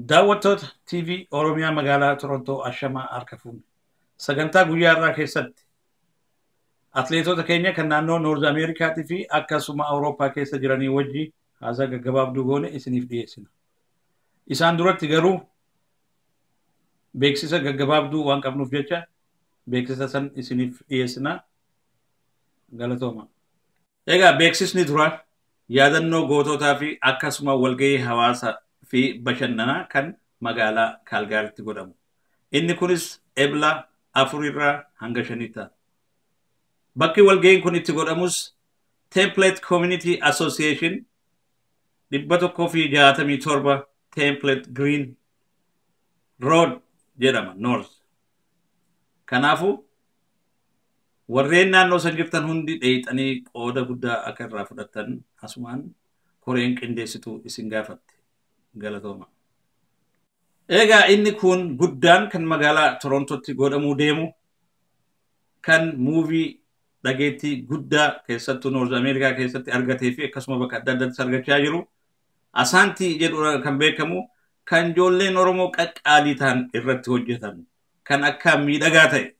daawwattoota TV Oromiyaa magaalaa Torontoo ashamaa arkafuun sagantaa guyyaa irraa keessatti atleetota keenya kan naannoo Noorz Ameerikaatii fi akkasuma Awurooppaa keessa jiranii wajji haasaa gaggabaabduu goone isiniif dhiyeessina. Isaan duratti garuu beeksisa gaggabaabduu waan qabnuuf jecha beeksisa san isiniif dhiyeessina. Galatooma. Egaa beeksisni dura yaadannoo goototaa fi akkasuma walgahii hawaasa fi bashannanaa kan magaalaa Kaalgaariitti godhamu. Inni kunis Ebla 4 hanga 5 ta'a. Bakki walgahiin kun itti godhamus Template Community Association 167 Template Green Road jedhama North. Kanaafu warreen naannoo san jirtan hundi dheeyxanii qooda guddaa akka irraa fudhatan asumaan koreen qindeessitu isin gaafatte. Galatooma. Egaa inni kun guddaan kan magaalaa Torontootti godhamuu deemu kan muuvii dhageettii guddaa keessattuu Noorz Ameerikaa keessatti argatee fi akkasuma bakka adda addaatti argachaa jiru Asaantii jedhuudhaan kan beekamu kan ijoolleen Oromoo qaqqaalii ta'an irratti hojjetan kan akka miidhagaa ta'e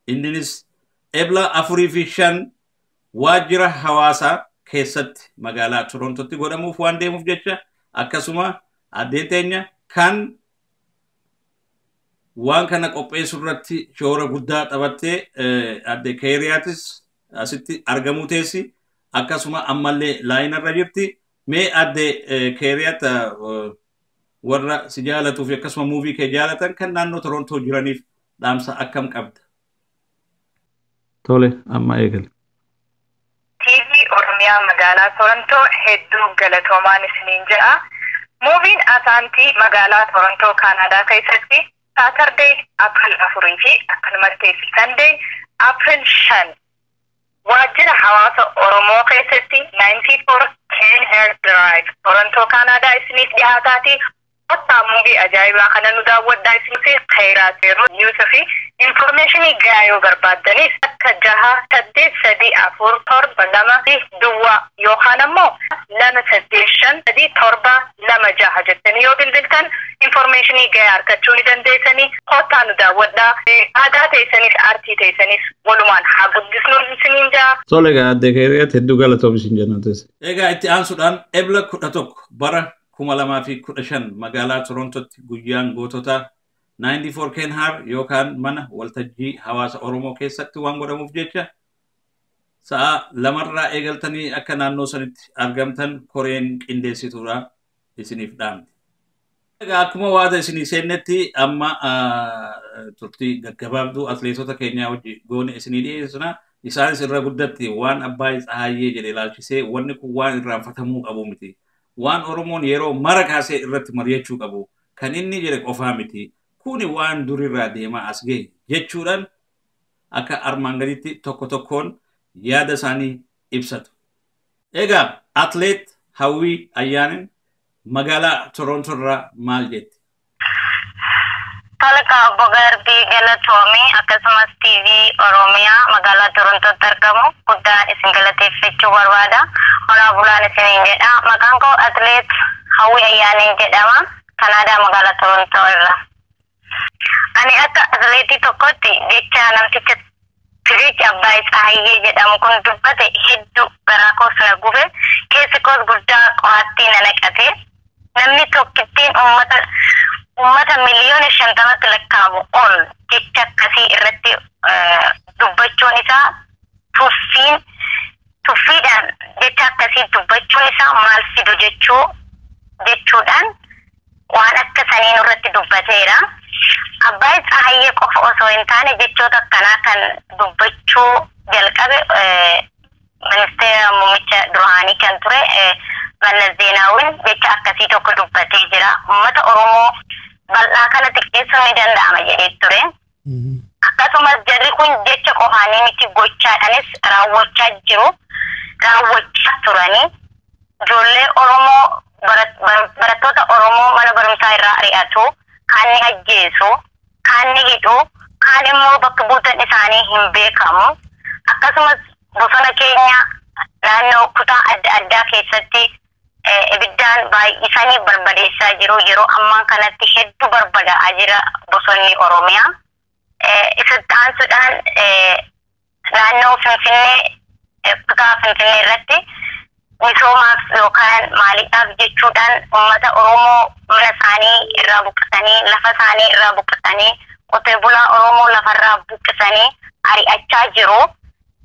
inninis Ebla 4 fi 5 waajjira hawaasaa keessatti magaalaa Torontootti godhamuuf waan deemuuf jecha akkasuma addeen teenya kan waan kana qopheessuu irratti shoora guddaa taphattee adde Keeriyaatis asitti argamuu teessi akkasuma ammallee laayinarra jirti. Mee adde Keeriyaat warra si jaalatuu fi akkasuma muuvii kee jaalatan kan naannoo Torontoo jiraniif dhaamsa akkam qabda? Tole amma eegal. TV Oromiyaa magaalaa Torontoo hedduu galatoomaan isiniin jedha. Muuviin Asaantii magaalaa Torontoo Kaanadaa keessatti Saturday April 4 fi akkanumatti Sunday April 5 waajjira hawaasa Oromoo keessatti 94 Kenher Drive Torontoo Kaanadaa isiniif dhiyaataati. Ottaa muuvii ajaa'ibaa kana nu daawwadhaa isiniif Khayraat Yuusufi informationii gahaa yoo barbaaddanis akka 68347 yookaan ammoo 28537 jettanii yoo bilbiltan informationii gahaa argachuu ni dandeessanii. Ottaa nu daawwadhaa aadaa teessanis aartii teessanis walumaan haa guddisnu isiniin jaa. Tole egaa adde Keeriyaat hedduu galatoomi isin jennates. Egaa itti aansuudhaan Ebla 11 bara 2015 magaalaa Torontootti guyyaan gootota 94 Kenher yookaan mana waltajjii hawaasa Oromoo keessatti waan godhamuuf jecha sa'a 2 eegaltanii akka naannoo sanitti argamtan koreen qindeessituudha isiniif dhaamte. Egaa akkuma waada isinii seennetti amma turtii gaggabaabduu atleetota keenyaa wajji goone isinii dhiyeessina. Isaanis irra guddatti waan Abbaay Tsahaayyee jedhee ilaalchisee wanni kun waan irraanfatamuu qabu miti. Waan Oromoon yeroo mara kaasee irratti mari'achuu qabu kan inni jedhe qofaa miti. Kuni waan durirraa deemaa as ga'e jechuudhaan akka armaan gaditti tokko tokkoon yaada isaanii ibsatu. Egaa atleet Hawwii Ayyaanin magaalaa Torontoo irraa maal jetti? Talqa Bogarbii galatoomii akkasumas TV Oromiyaa magaalaa Torontootti argamu guddaan isin galateeffachuu barbaada. Onaa bulaan isiniin jedha. Maqaan koo atleet Hawwii Ayyaanin jedhama. Kanaadaa magaalaa Torontoo irraa. Ani akka atleetii tokkotti jecha namticha Piriich Abbaay Tsahaayyee jedhamu kun dubbate hedduu garaa koos na gube keessi koos guddaa qo'attii na naqate. Namni tokkittiin ummata miliyoona 50 lakkaa'amu ol jecha akkasii irratti dubbachuun isaa tuffiidhaan jecha akkasii dubbachuun isaa maal fidu jechuudhaan waan akka saniin irratti dubbateera. Abbaay Tsahaayyee qofa osoo hin taane jechoota akkanaa kan dubbachuu jalqabe ministeera muummicha duraanii kan ture Mallas Zeenaawwiin jecha akkasii tokko dubbatee jira. Uummata Oromoo bal'aa kana xiqqeessuun ni danda'ama jedhee ture. Akkasumas jarri kun jecha qofaanii miti gochaadhaanis raawwachaa turanii ijoollee Oromoo barattoota Oromoo mana barumsaa irraa ari'atu, kaan ni ajjeesu, kaan ni hidhu, kaan immoo bakka buutan isaanii hin beekamu. Akkasumas bosona keenya naannoo kutaa adda addaa keessatti ibiddaan jechuudhaan baay'isanii barbadeessaa jiru. Yeroo ammaa kanatti hedduu barbadaa jira bosonni Oromiyaa. Isatti aansuudhaan naannoo Finfinnee kutaa Finfinnee irratti misoomaaf yookaan maaliidhaaf jechuudhaan uummata Oromoo mana isaanii irraa buqqisanii lafa isaanii irraa buqqisanii qotee bulaa Oromoo lafarraa buqqisanii ari'achaa jiru.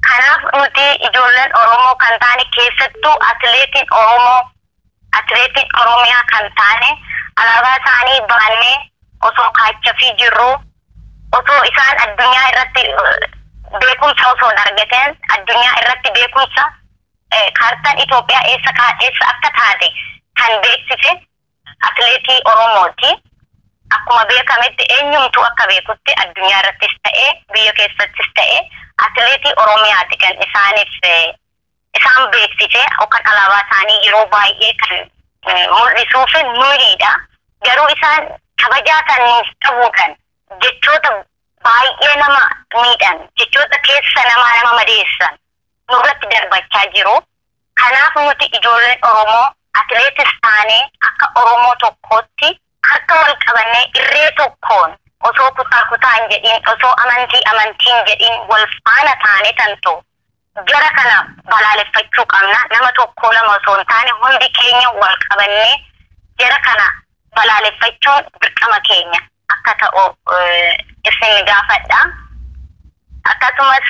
Kanaaf nuti ijoolleen Oromoo kan taane keessattuu atileetiin Oromiyaa kan taane alaabaa isaanii baannee osoo kaachafii jirru osoo isaan addunyaa irratti beekumsa osoo argateen addunyaa irratti beekumsa kaartaan Itoophiyaa eessa akka taate kan beeksise atileetii Oromooti. Akkuma beekametti eenyumtuu akka beekutti addunyaa irrattis ta'ee biyya keessattis ta'ee atileetii Oromiyaati kan isaan beeksise yookaan alaabaa isaanii yeroo baay'ee kan mul'isuuf nuyiidha. Garuu isaan kabajaa kan nuuf qabuudhaan jechoota baay'ee nama miidhan jechoota keessa nama madeessan nurratti darbachaa jiru. Kanaaf nuti ijoolleen Oromoo atileetis taanee akka Oromoo tokkootti harka wal qabannee irree tokkoon osoo kutaan jedhin osoo amantiin jedhin wal faana taane tanto jara kana balaaleffachuu qabna. Nama tokko lama osoo hin taane hundi keenya wal qabannee jara kana balaaleffachuun dirqama keenya akka ta'u isin gaafadha. Akkasumas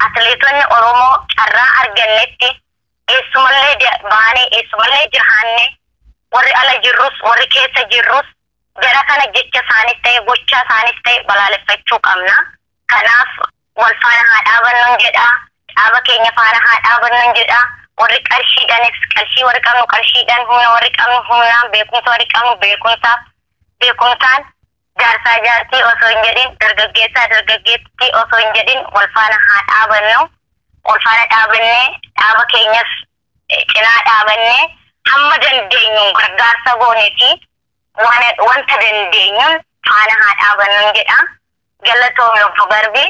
atileetonni Oromoo carraa argannetti eessumallee baanee eessumallee jiraanne warri ala jirrus warri keessa jirrus jara kana jecha isaanis ta'e gocha isaanis ta'e balaaleffachuu qabna. Kanaaf wal faana haa dhaabannuun jedha. Dhaaba keenya faana haa dhaabannuun jedha. Warri qarshiidhaanis qarshii warri qabnu qarshiidhaan humna warri qabnu humnaan beekumsa warri qabnu beekumsaan jaarsaa jaartii osoo hin jedhin dargaggeessaa dargaggeettii osoo hin jedhin wal faana haa dhaabannu. Wal faana dhaabannee dhaaba keenyas cinaa dhaabannee hamma dandeenyuun gargaarsa goonee fi wanta dandeenyuun faana haa dhaabannuun jedha. Galatoomi obbo Garbi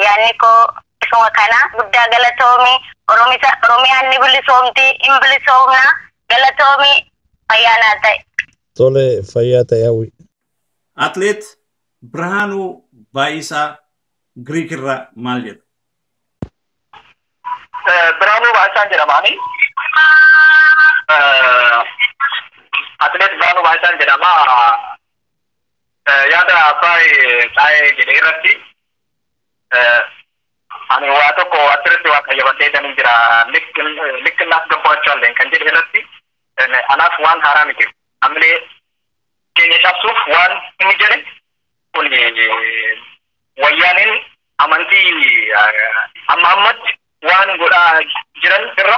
yaadni koo isuma kana guddaa galatoomi. Oromiyaan ni bilisoomti hin bilisoomna. Galatoomi fayyaanaa ta'e. Tole fayyaa ta'e hawwi. Atleet Birhaanuu Baayisaa Giriik irraa maal jedha? Birhaanuu Baayisaan jedhamaani. Atleet Birhaanuu Baayisaan jedhama. Yaada baay'ee taa'ee jedhee irratti ani waa tokko asirratti waa qayyabadhee kan jira likkinnaaf gabbaachuudhaan kan jedhe irratti anaaf waan haaraa miti. Ammalee keenya cabsuuf waan inni jedhe kun wayyaaniin amantii amma ammatti waan godhaa jiran irra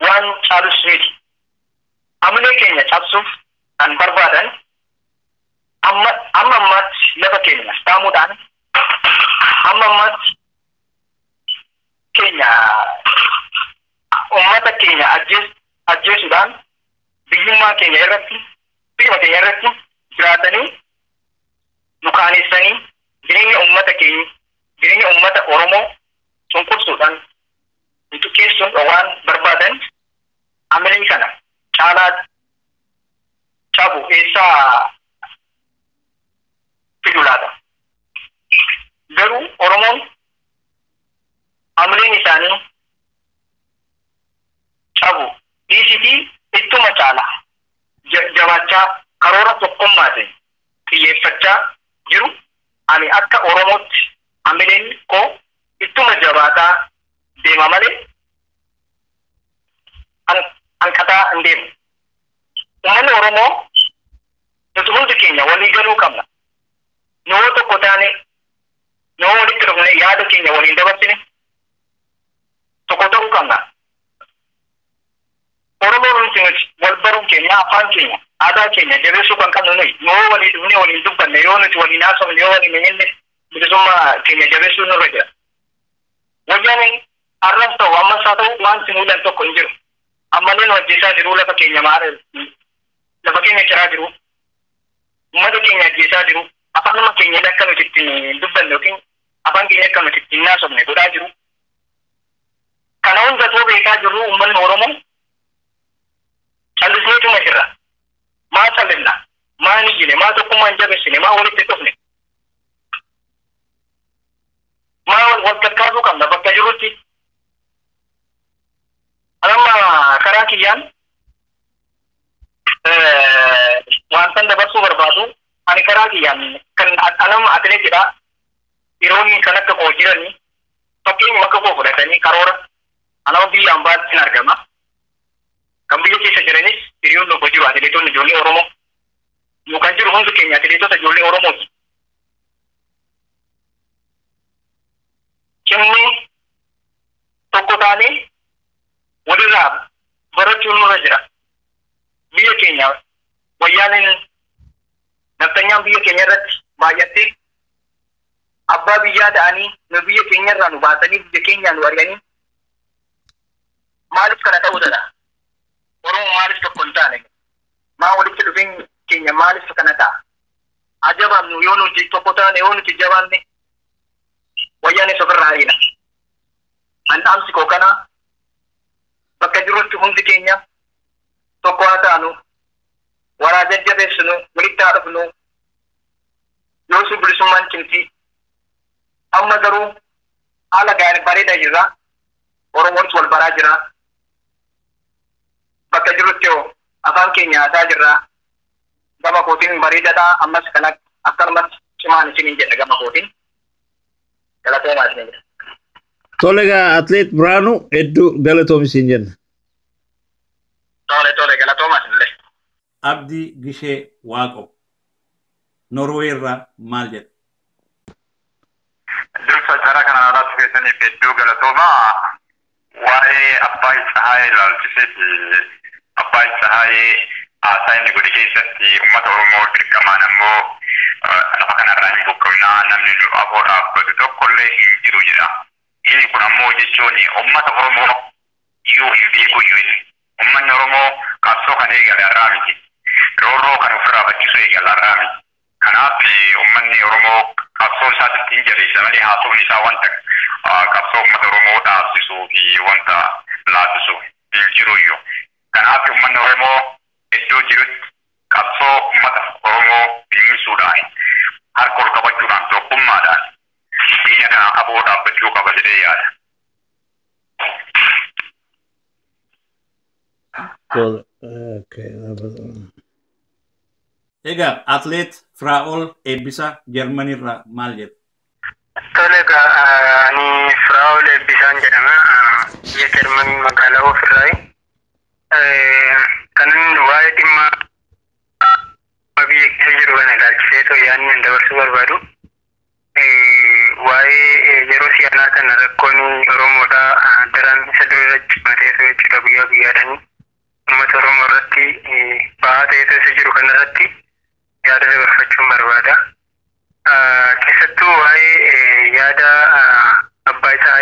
waan caalus miti. Ammalee keenya cabsuuf kan barbaadan amma ammatti lafa keenya saamuudhaan amma ammatti keenya ummata keenya ajjeesuudhaan biyyummaa keenya irratti jiraatanii nu kaaneessanii jireenya ummata Oromoo cunqursuudhaan xiqqeessuun waan barbaadan amalee kana caalaa cabu eessaa fidu laata? Garuu Oromoon amaleen isaanii cabu dhiisitii ittuma caalaa jabaachaa karoora tokkummaatiin xiyyeeffachaa jiru. Ani akka Oromootti amaleen koo ittuma jabaataa deema malee hanqataa hin deemu. Uummanni Oromoo nuti hundi keenya walii galuu qabna. Yoo tokko taane yoo walitti dhufne yaada keenya waliin dabarsine tokko ta'uu qabna. Oromoo nuti wal baruun keenya afaan keenya aadaa keenya jabeessuu kan qabnu nuyi yoo walii dhufne waliin dubbanne yoo nuti waliin haasofne yoo waliin eenyenne bilisummaa keenya jabeessuu nurra jira. Wayyaaniin har'as ta'u ammas haa ta'u waan simuulan tokko hin jiru. Ammallee nu ajjeesaa jiru lafa keenya lafa keenya ciraa jiru. Uummata keenya ajjeesaa jiru. Afaan keenya akka nuti ittiin dubbanne yookiin afaan keenya akka nuti ittiin haasofne godhaa jiru. Kana hundattuu beekaa jirru uummanni Oromoo wajjine maa tokkummaa hin jabeessine maa walitti dhufne maa wal kakkaasuu qabna bakka jirutti amma karaa kiyyaan wantan dabarsuu barbaadu ani karaa kiyyaan kan anam atileetidha yeroonni kan akka koo jiranii fakkiin makka koo fudhatanii karoora anama biyya ambaatti argama kan biyya keessa jiranis hiriyoonni koo jiru atileetonni ijoollee Oromoo nu kan jiru hundi keenya atileetota ijoollee Oromooti. Cimni tokko taanee walirraa barachuun nurra jira. Biyya keenya wayyaaniin nafxanyaan biyya keenya irratti baay'attee abbaa biyyaa ta'anii nu biyya keenya irraa nu baasanii biyya keenyaa nu ari'anii maaliif kana ta'uu danda'a? Oromoo maaliif tokko hin taane? Maa walitti dhufeenyi keenya maaliif kana ta'a? Ajabaannu yoo nuti tokko taane yoo nuti jabaanne wayyaanis ofirraa hariina. Handhaamsi koo kana bakka jirutti hundi keenya tokko haa taanu waraa jajjabeessinu walitti haa dhufnu yoo si bilisummaan cimti amma garuu haala gaarii bareedaa jirra Oromoonis wal baraa jira bakka jirutti yoo afaan keenya haasaa jirra gama kootiin bareedaadha ammas kan akkanumatti cimaan isiniin jedha gama kootiin galatoomaa isiniin jedha. Tolega atlet Branu hedduu galatoomi siin jenna. Tole galatoomaa isinillee. Abdii Gishee Waaqoo Norwee irraa maal jedha? Dursa cara kana alaatti keessaniif hedduu galatoomaa waa'ee abbaa Tsahaayee ilaalchiseeti abbaa Tsahaayee haasaa inni godhe keessatti uummata Oromoo dirqamaan ammoo lafa kanarraa hin buqqa'inaa namni nu afoo dhaabbatu tokkollee hin jiru jedha. Inni kun ammoo jechuun uummata Oromoo yoo hin beeku iyyuu uummanni Oromoo qabsoo kan eegale har'aa miti. Roorroo kan ofirraa faccisuu eegale har'aa miti. Kanaaf uummanni Oromoo qabsoo isaatti hin jabeessa malee haasawni isaa wanta qabsoo uummata Oromoo dhaabsisuu fi wanta laaffisu hin jiru iyyuu. Kanaaf uummanni Oromoo iddoo jirutti qabsoo uummata Oromoo bilisuudhaan harka ol qabachuudhaan tokkummaadhaan biyya kana aboo dhaabbachuu qaba jedhee yaada. Egaa atleet Firaa'ol Eebbisaa Jarmanirraa maal jedhu? Tole ani Firaa'ol Eebbisaan jedhama. Biyya Jarmanii magaalaa ofirraayi. Kanan waa'ee dhimma biyya keessa jiru kana ilaalchiseetoo yaadni dabarsuu barbaadu. Waa'ee yeroo siyaanaa kana rakkoon Oromoodhaa daran isa dura cimateetoo jechuudha guyyaa guyyaadhaan uummata Oromoo irratti ba'aa ta'eetoo isa jiru kanarratti yaada dabarfachuun barbaada. Keessattuu waa'ee yaada abbaa isaa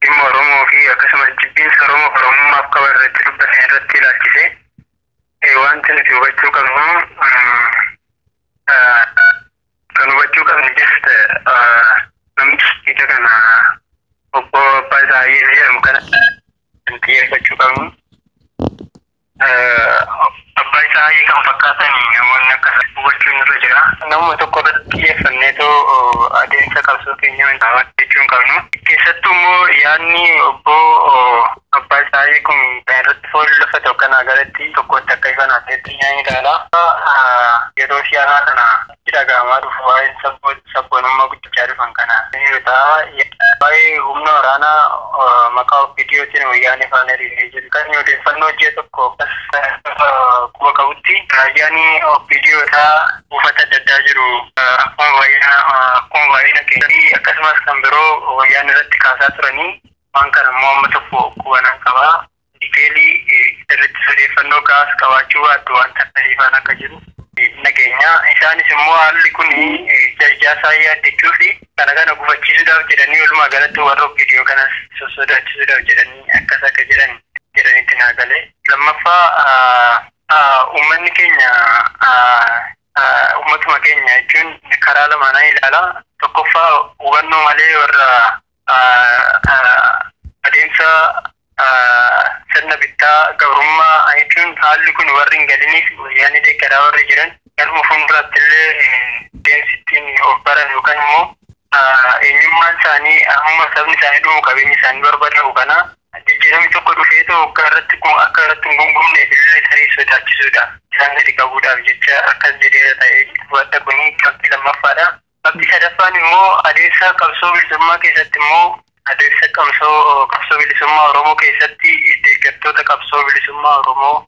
dhimma Oromoo fi akkasumas jibbiinsa Oromoo Oromummaaf qaban irratti dubbatan irratti ilaalchise wanti nuti hubachuu qabnu kan hubachuu qabnu just namichi ija kana obbo Abbaa Tsahaayee jedhamu kana xiyyeeffachuu qabnu. Abbaa Tsahaayee kan fakkaatan namoonni akkas hubachuun irra jira. Namuma tokko irratti xiyyeeffanneetoo adeemsa qabsoo keenya jechuun qabnu. Keessattuu immoo yaadni obbo Abbaa Tsahaayee kun kan irratti foolii lafa tokkanaa galatti tokkotti akka ifan asheetti nyaanni ilaala. Yeroo siyaanaa kana dhagahamaa dhufu waa'ee sabboonummaa guddichaa dhufan kana yoo ta'a waa'ee humna waraanaa maqaa OPDOtiin wayyaanee faana hiriiree jiru kan odeeffannoo ji'a tokko quba qabutti raayyaan OPDO isaa buufata adda addaa jiru akkuma baay'ina keessatti akkasumas kan biroo wayyaan irratti kaasaa turanii waan kana immoo amma tokko qubanaan qabaa diteelii irratti odeeffannoo gaas qabaachuu baattu wanta akkasiifaan akka jiru nageenya isaanis immoo haalli kun jajjaasaa yaaddechuu fi kana gufachiisuudhaaf jedhanii walumaa galatti warra OPDO kanas sosodaachisuudhaaf jedhanii akkas akka jedhanitti naa galee. Lammaffaa uummanni keenya uummatuma keenya jechuun karaa lamaanaa ilaala. Tokkoffaa hubannoo malee warra adeemsa sirna bittaa gabrummaa jechuun haalli kun warri hin galiniif wayyaanni deeggaraa warri jiran galma fuuldurattillee deemsittiin of baran yookaan immoo eenyummaan isaanii amma sabni isaanii dhumu qabeenyi isaanii barbaadamu kana jijjiiramni tokko dhufee akka irratti hin gungumne illee tarii sodaachisuudha. Isaan gadi qabuudhaaf jecha akkas jedhee ta'ee wadda kun qabxii lammaffaadha. Qabxii sadaffaan immoo adeemsa qabsoo bilisummaa keessatti immoo adeemsa qabsoo bilisummaa Oromoo keessatti deeggartoota qabsoo bilisummaa Oromoo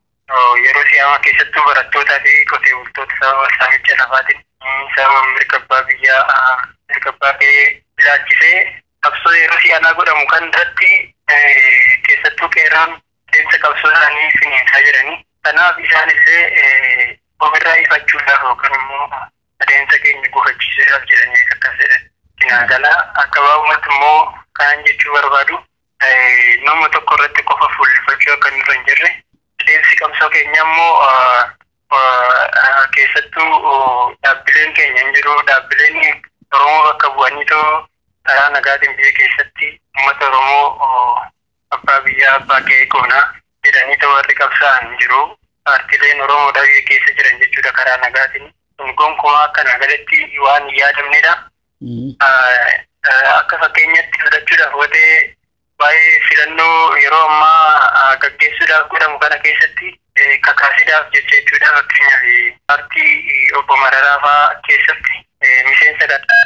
yeroo siyaama keessattuu barattootaa fi qotee bultoota sababa saamicha lafaatiin sababa mirga abbaa ilaalchisee qabsoo yeroo siyaanaa godhamu kan irratti keessattuu qeerroon deemsa qabsoo isaanii finiinsaa jiranii. Kanaaf isaan illee ofirraa ifachuudhaaf yookaan immoo adeemsa keenya gufachiisuudhaaf jedhanii akkas jedhan. Kinaagala akka baa'umatti immoo kan jechuu barbaadu nama tokko irratti qofa fuulleffachuu akka nurra hin jirre. Adeemsi qabsoo keenya immoo keessattuu dhaabbileen keenya hin jiru. Dhaabbileen Oromoo bakka bu'aniitoo karaa nagaatiin biyya keessatti uummata Oromoo abbaa biyyaa abbaa qe'ee goonaa jedhaniitoo warri qabsaa'an jiru. Paartileen Oromoodhaa biyya keessa jiran jechuudha karaa nagaatiin. Kun gonkumaa akka nagalatti waan hin yaadamnedha. Akka fakkeenyatti fudhachuudhaaf watee baay'ee filannoo yeroo ammaa gaggeessuudhaaf godhamu kana keessatti kakaasiidhaaf jecha jechuudha. Fakkeenyaaf paartii obbo Mararaa fa'aa keessatti miseensa gaddaa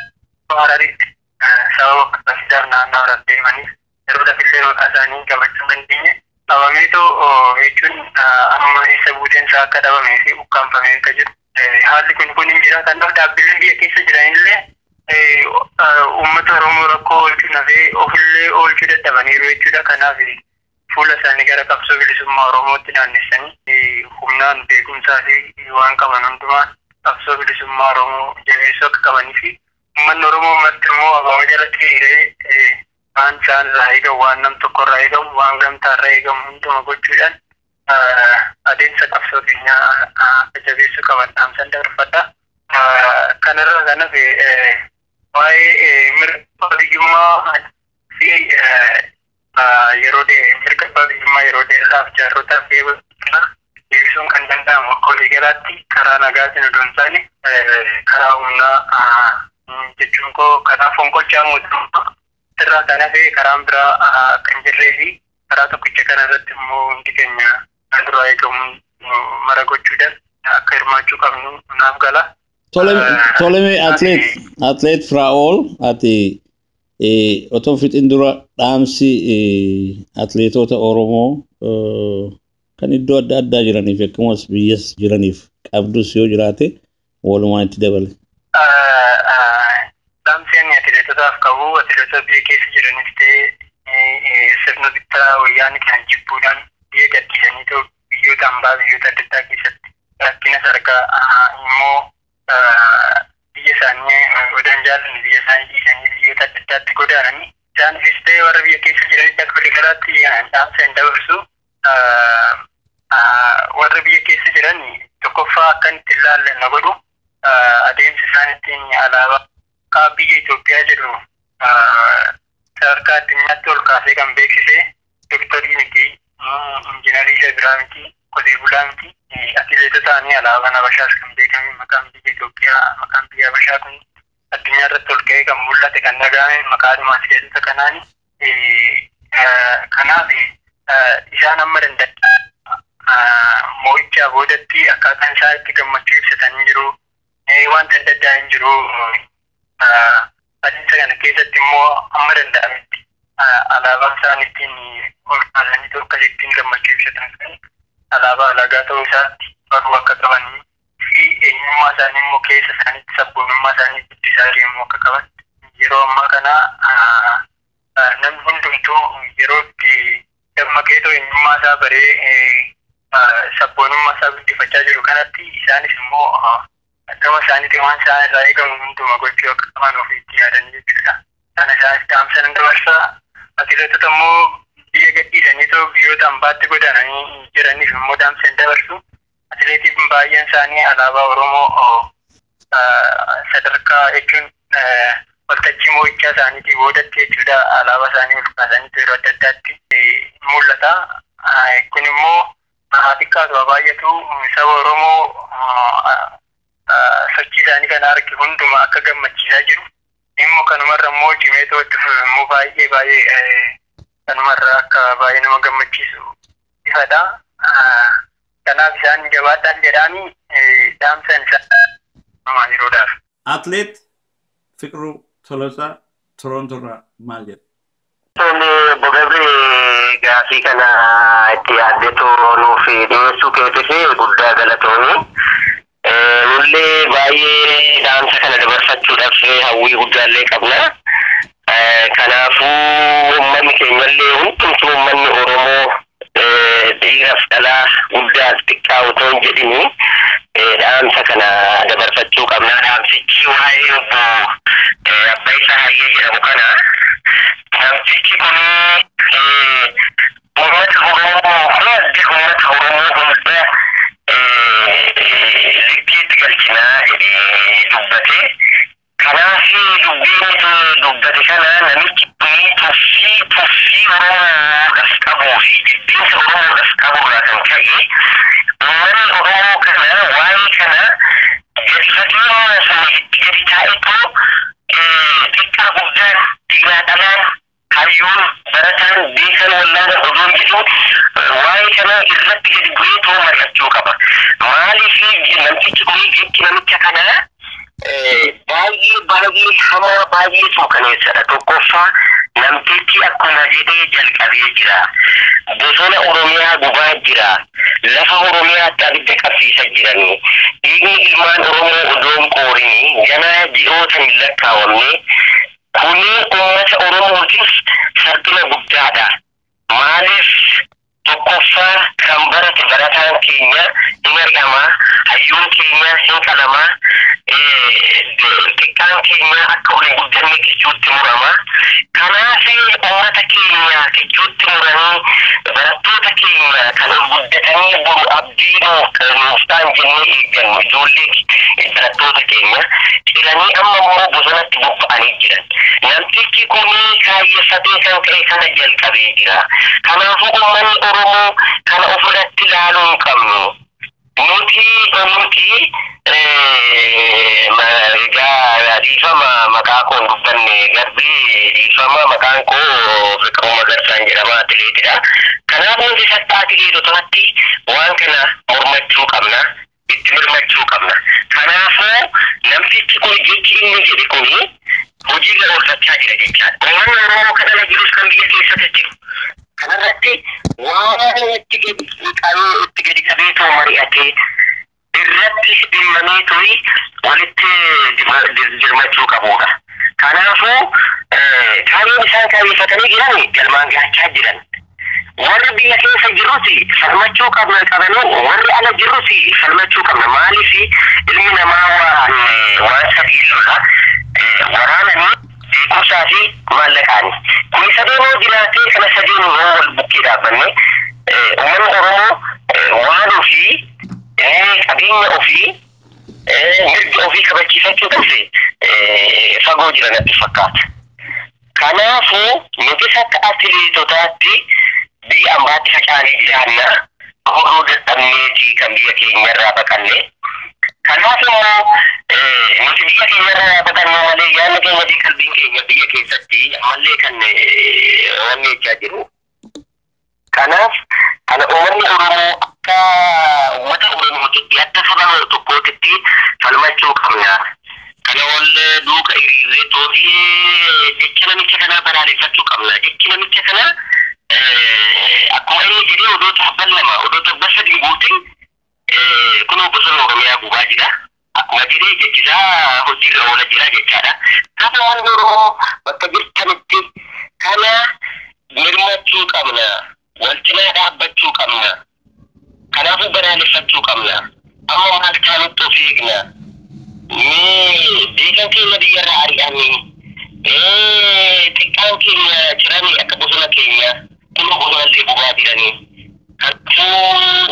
Hararitti sababa kakaasiidhaaf naannoo irra deemaniif yeroo dafillee maqaa isaanii qabachuu dandeenye. Dhabameetoo jechuun amma isa buuteensaa akka dhabamee fi ukkaanfamee akka jiru. Haalli kun hin jira. Kanaaf dhaabbileen biyya keessa jiranillee uummata Oromoo rakkoo oolchuu nafee ofillee oolchuu dadhabaniiru jechuudha. Kanaaf fuula isaanii gara qabsoo bilisummaa Oromootti naannessanii humnaan beekumsaa fi waan qaban hundumaan qabsoo bilisummaa Oromoo jabeessuu akka qabanii fi uummanni Oromoo marti immoo abaaboo jalatti hiriiree waan isaan irraa eegamu waan nam tokko irraa eegamu waan gamtaa irraa eegamu hunduma gochuudhaan adeemsa qabsoo keenyaa akka jabeessuu qaban dhaamsan dabarfadha. Kanarraa kan hafe waa'ee mirga biyyummaa fi mirga biyyummaa yeroo dheeraaf jaarrotaaf deebisuun kan danda'amu akka waliigalaatti karaa nagaatiin odoo hin taane karaa humnaa jechuun koo karaa fonqolchaa mootummaa irraa kan hafe karaan biraa kan jirree fi karaa tokkicha kana irratti immoo hundi keenya duraa eegamu mara gochuudhaan akka hirmaachuu qabnu naaf gala. Toleme atleet Fraa'ol ati otoo fixin dura dhaamsi atleetota Oromoo kan iddoo adda addaa jiraniif akkasumas biyyas jiraniif qabdus yoo jiraate walumaan itti dabale. Dhaamsi ani atleetotaaf qabu atleetota biyya keessa jiranis ta'ee sirna bittaa wayyaanii kan jibbuudhaan biyya gadhiisanii biyyoota hambaa biyyoota adda addaa keessatti rakkina sarkaa immoo biyya isaanii odaan jaallan biyya isaanii dhiisanii biyyoota adda addaatti godaananii isaanifis ta'ee warra biyya keessa jiranitti akka waliigalaatti dhaamsa hin dabarsu. Warra biyya keessa jiran tokkoffaa akkan itti ilaallan na godhu adeemsi isaan ittiin alaabaa biyya Itoophiyaa jedhu sadarkaa addunyaatti ol kaasee kan beeksise doktorii miti, injiinarii isa biraa miti, qotee bulaa miti. Atileetota isaanii alaabaan Habashaas kan beekame maqaan biyya Itoophiyaa maqaan biyya Habashaa kun addunyaa irratti ol ka'ee kan mul'ate kan dhagahame maqaadhuma atileetota kanaani. Kanaaf isaan amma danda'a moo'ichaa boodatti akkaataan isaa itti gammachuu ibsatanii jiru. Wanta adda addaa hin jiru. Adeemsa kana keessatti immoo amma danda'ametti alaabaan isaan ittiin ol kaasanii akkasittiin gammachuu ibsatan kan alaabaa alagaa ta'uu isaatti baruu akka qabanii fi eenyummaa isaanii immoo keessa isaaniitti sabboonummaa isaanii guddisaa deemuu akka qaban yeroo ammaa kana namni hundumtuu yeroo itti dammaqeetoo eenyummaa isaa baree sabboonummaa isaa guddifachaa jiru kanatti isaanis immoo gama isaaniitti waan isaan irraa eegamu hunduma gochuu akka qaban ofiitti yaadanii jechuudha. Sana isaanis dhaamsa nan dabarsaa. Atileetota immoo biyya gadhiisanii biyyoota hambaatti godaananii jiraniif immoo dhaamsa hin dabarsu. Atileetiin baay'een isaanii alaabaa Oromoo sadarkaa jechuun waltajjii moo'ichaa isaaniitii boodatti jechuudha alaabaa isaanii ol kaasanii yeroo adda addaatti mul'ata. Kun immoo xiqqaatu baay'atu saba Oromoo sochii isaanii kan arge hundumaa akka gammachiisaa jiru. Immoo kanumarra immoo cimeetoo immoo baay'ee kanumarra akka baay'ee nama gammachiisu ifadha. Kanaaf isaan jabaadhaan jedhaanii dhaamsan isaa yeroodhaaf. Atleet Fiqiruu Tolosaa Torontoorraa maal jedha? Bogabri gaafii kana itti yaaddeetu nuuf dhiyeessuu keessatti guddaa galatoomii. Nullee baay'ee dhaamsa kana dabarfachuudhaaf hawwii guddaallee qabna. Kanaafuu uummanni keenyallee hundumtuu uummanni Oromoo dhiiraaf dhalaa guddaas xiqqaa otoo hin jedhini dhaamsa kana dabarfachuu qabna. Dhaamsichi waa'ee obbo Abbayisaa Hayyee jedhamu kana. Namtichi kun uummata Oromoo hunda likkiitti galchinaa jedhee dubbate. Kanaaf dubbiin dubbate kana namichi kun tuffii Oromoodhaaf qabuu fi jibbiinsa Oromoodhaaf qaburraa kan ka'e uummanni Oromoo kana waa'ee kana gadi fageenya sana itti gadi taa'etu xiqqaa guddaan dhiiraa dhalaan hayyuun barataan beekan wallaana oduun jedhu waa'ee kana irratti gadi bu'eetoo mari'achuu qaba. Maaliif namtichi kun jechi namicha kana baay'ee hamaa baay'ee suukaneessadha. Tokkoffaa namtichi akkuma jedhee jalqabee jira. Bosona Oromiyaa gubaa jira. Lafa Oromiyaatti abidda qabsiisaa jirani. Dhiigni ilmaan Oromoo odoon qoorini ganaa ji'oota hin lakkaawamne. Kuni uummata Oromootiif salphina guddaadha. Maaliif tokkoffaa kan barate barataan keenya hin argamaa, hayyuun keenya hin qalamaa, xiqqaan keenya akka waliin guddanne kichuutti muramaa. Kanaaf uummata keenya kichuutti muranii barattoota keenya kan guddatanii boru abdii nuuf ta'an jennee eeggannu ijoollee barattoota keenya ciranii amma immoo bosonatti bobba'anii jiran. Namtichi kun kaayeffatee kan ka'e kana jalqabee jira. Kanaafuu uummanni Oromoo kana ofirratti ilaaluu hin qabnu. Nuti dhiifama maqaa koon dubbanne garbii dhiifama maqaan koo Fiqiruu Magarsaan jedhama atileetidha. Kanaaf nuti sakkaa atileetotaatti waan kana mormachuu qabna, itti mirmachuu qabna. Kanaafuu namtichi kun jechi inni jedhe kuni hojii gara oolfachaa jira jechaadha. Uummanni Oromoo kana jirus kan biyya keessatti jiru. Kanarratti waan itti gadi qabeetoo mari'atee irratti dhimmameetu walitti dirmachuu qabudha. Kanaafuu kaayyoon isaan kaayeffatanii jiran galmaan gaachaa jiran. Warri biyya keessa jirus falmachuu qabanii warri ala jirus falmachuu qabna. Maaliif ilmi namaa waan sadii lola waraananii beekumsaa fi maallaqaani. Kun sadeenuu jiraatee kana sadeenuu wal bukkee dhaabbanne uummanni Oromoo waan ofii qabeenya ofii mirga ofii kabachiifachuudhaaf fagoo jira natti fakkaata. Kanaafuu nuti akka atileetotaatti biyya ambaatti faca'anii jiraanna hodhuu dadhabneetii kan biyya keenyarraa baqanne. Kanaaf immoo nuti biyya keenyarraa baqanne malee yaadni keenya fi qalbiin keenya biyya keessatti ammallee kan wanni jechaa jiru. Kanaaf kana uummanni Oromoo akka uummata Oromootitti akka saba tokkootitti falmachuu qabna. Kana wal duuka hiriirree toofii jecha namicha kanaa balaaleffachuu qabna. Jechi namicha kanaa akkuma inni jedhee odoo torban lama odoo torban sadii guutiin kunoo bosona Oromiyaa gubaa jira. Akkuma jedhee jechisaa hojiirra oola jira jechaadha. Kanaaf uummanni Oromoo bakka jirtanitti kana mirmachuu qabna. Walcinaa dhaabbachuu qabna. Kanaafuu balaaleffachuu qabna. Amma maal taanutti of eegna. Beekan keenya biyyarraa ari'anii xiqqaan keenya ciranii akka bosona keenya kunoo bosonallee gubaa jiranii. Kanaafuu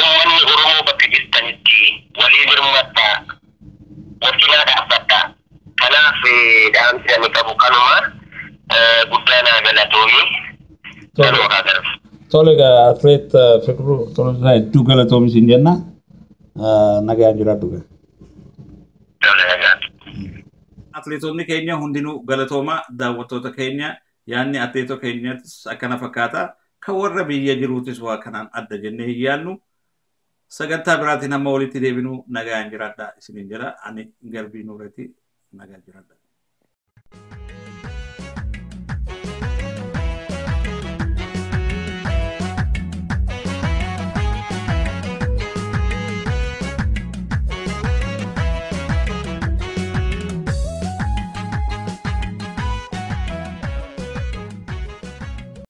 uummanni Oromoo bakka jirtanitti walii mirmadhaa. Walcinaa dhaabbadhaa. Kanaaf dhaamsi ani qabu kanuma guddaa naa galatoomii. Kanuma haa darbu. Tole atleet Fiqiruu Tolosaa hedduu galatoomi siin jenna. Nagaan jiraadhu. atleetonni keenya hundinuu galatoomaa daawwattoota keenya yaanni atleetota keenyattis akkana fakkaata kan warra biyya jiruutis waa kanaan adda jennee hin yaannu sagantaa biraatiin amma walitti deebinuu nagaan jiraadhaa isiniin jedha ani Garbii Nuureeti nagaan jiraadhaa.